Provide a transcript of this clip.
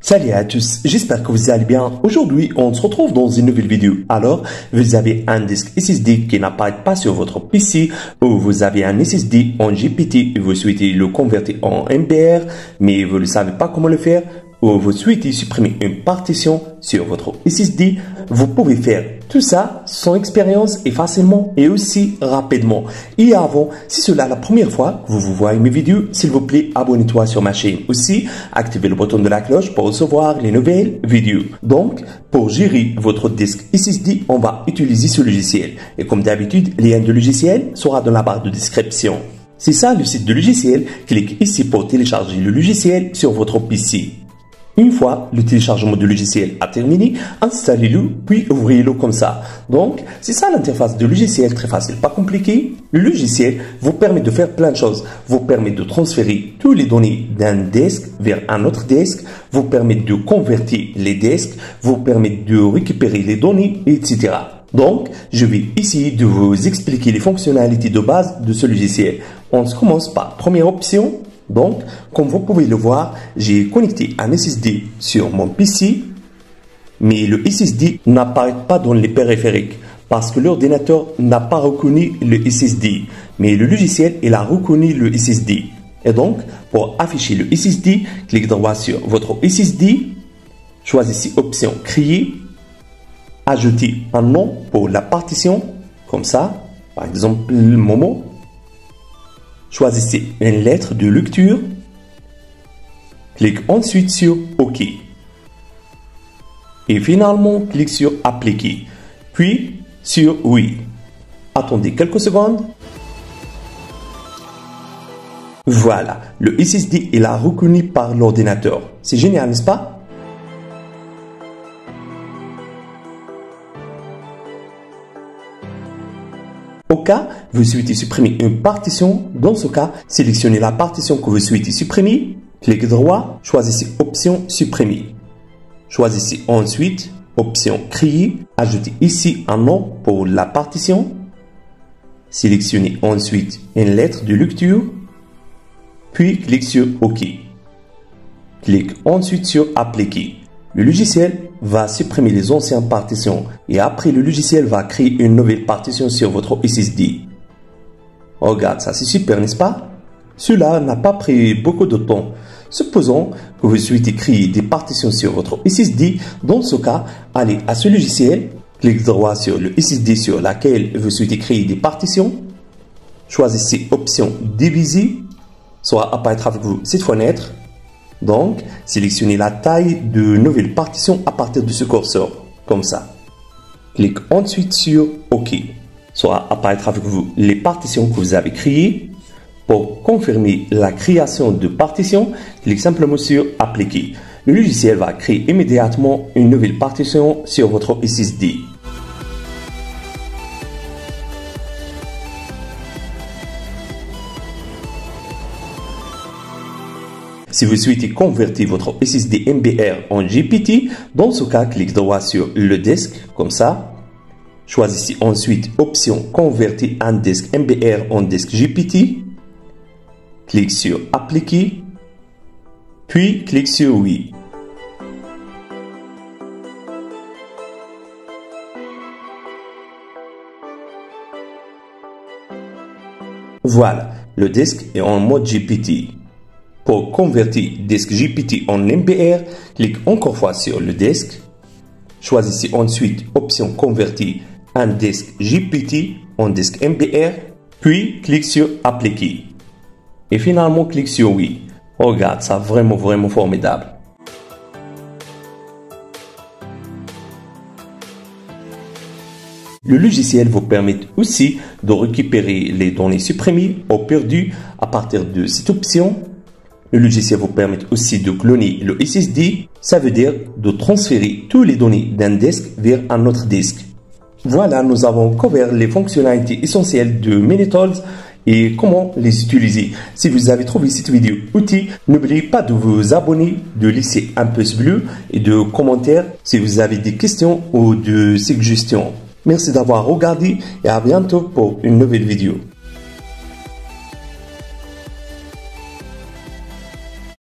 Salut à tous, j'espère que vous allez bien. Aujourd'hui, on se retrouve dans une nouvelle vidéo. Alors, vous avez un disque SSD qui n'apparaît pas sur votre PC ou vous avez un SSD en GPT et vous souhaitez le convertir en MBR, mais vous ne savez pas comment le faire, ou vous souhaitez supprimer une partition sur votre SSD, vous pouvez faire tout ça sans expérience et facilement et aussi rapidement. Et avant, si c'est la première fois que vous voyez mes vidéos, s'il vous plaît, abonnez-toi sur ma chaîne. Aussi, activez le bouton de la cloche pour recevoir les nouvelles vidéos. Donc, pour gérer votre disque SSD, on va utiliser ce logiciel. Et comme d'habitude, le lien du logiciel sera dans la barre de description. C'est ça le site de logiciel. Cliquez ici pour télécharger le logiciel sur votre PC. Une fois le téléchargement du logiciel a terminé, installez-le puis ouvrez-le comme ça. Donc, c'est ça l'interface du logiciel, très facile, pas compliqué. Le logiciel vous permet de faire plein de choses. Vous permet de transférer toutes les données d'un disque vers un autre disque, vous permet de convertir les disques, vous permet de récupérer les données, etc. Donc, je vais essayer de vous expliquer les fonctionnalités de base de ce logiciel. On commence par première option. Donc, comme vous pouvez le voir, j'ai connecté un SSD sur mon PC, mais le SSD n'apparaît pas dans les périphériques parce que l'ordinateur n'a pas reconnu le SSD, mais le logiciel il a reconnu le SSD. Et donc, pour afficher le SSD, cliquez droit sur votre SSD, choisissez option créer, ajoutez un nom pour la partition, comme ça, par exemple Momo. Choisissez une lettre de lecture. Cliquez ensuite sur OK. Et finalement, cliquez sur Appliquer. Puis sur Oui. Attendez quelques secondes. Voilà, le SSD est reconnu par l'ordinateur. C'est génial, n'est-ce pas? Au cas où vous souhaitez supprimer une partition, dans ce cas, sélectionnez la partition que vous souhaitez supprimer, cliquez droit, choisissez option supprimer. Choisissez ensuite option créer, ajoutez ici un nom pour la partition. Sélectionnez ensuite une lettre de lecture, puis cliquez sur OK. Cliquez ensuite sur appliquer. Le logiciel va supprimer les anciennes partitions et après le logiciel va créer une nouvelle partition sur votre SSD. Regarde, ça c'est super, n'est-ce pas? Cela n'a pas pris beaucoup de temps. Supposons que vous souhaitez créer des partitions sur votre SSD. Dans ce cas, allez à ce logiciel, cliquez droit sur le SSD sur laquelle vous souhaitez créer des partitions. Choisissez option diviser, soit apparaître avec vous cette fenêtre. Donc, sélectionnez la taille de nouvelle partition à partir de ce curseur, comme ça. Cliquez ensuite sur OK, soit apparaître avec vous les partitions que vous avez créées. Pour confirmer la création de partitions, cliquez simplement sur Appliquer. Le logiciel va créer immédiatement une nouvelle partition sur votre SSD. Si vous souhaitez convertir votre SSD MBR en GPT, dans ce cas, cliquez droit sur le disque, comme ça. Choisissez ensuite option convertir un disque MBR en disque GPT. Cliquez sur appliquer, puis cliquez sur oui. Voilà, le disque est en mode GPT. Pour convertir disque GPT en MBR, cliquez encore une fois sur le disque. Choisissez ensuite option convertir un disque GPT en disque MBR, puis cliquez sur appliquer. Et finalement, cliquez sur oui. Regarde, ça vraiment formidable. Le logiciel vous permet aussi de récupérer les données supprimées ou perdues à partir de cette option. Le logiciel vous permet aussi de cloner le SSD, ça veut dire de transférer toutes les données d'un disque vers un autre disque. Voilà, nous avons couvert les fonctionnalités essentielles de Minitools et comment les utiliser. Si vous avez trouvé cette vidéo utile, n'oubliez pas de vous abonner, de laisser un pouce bleu et de commentaires si vous avez des questions ou des suggestions. Merci d'avoir regardé et à bientôt pour une nouvelle vidéo.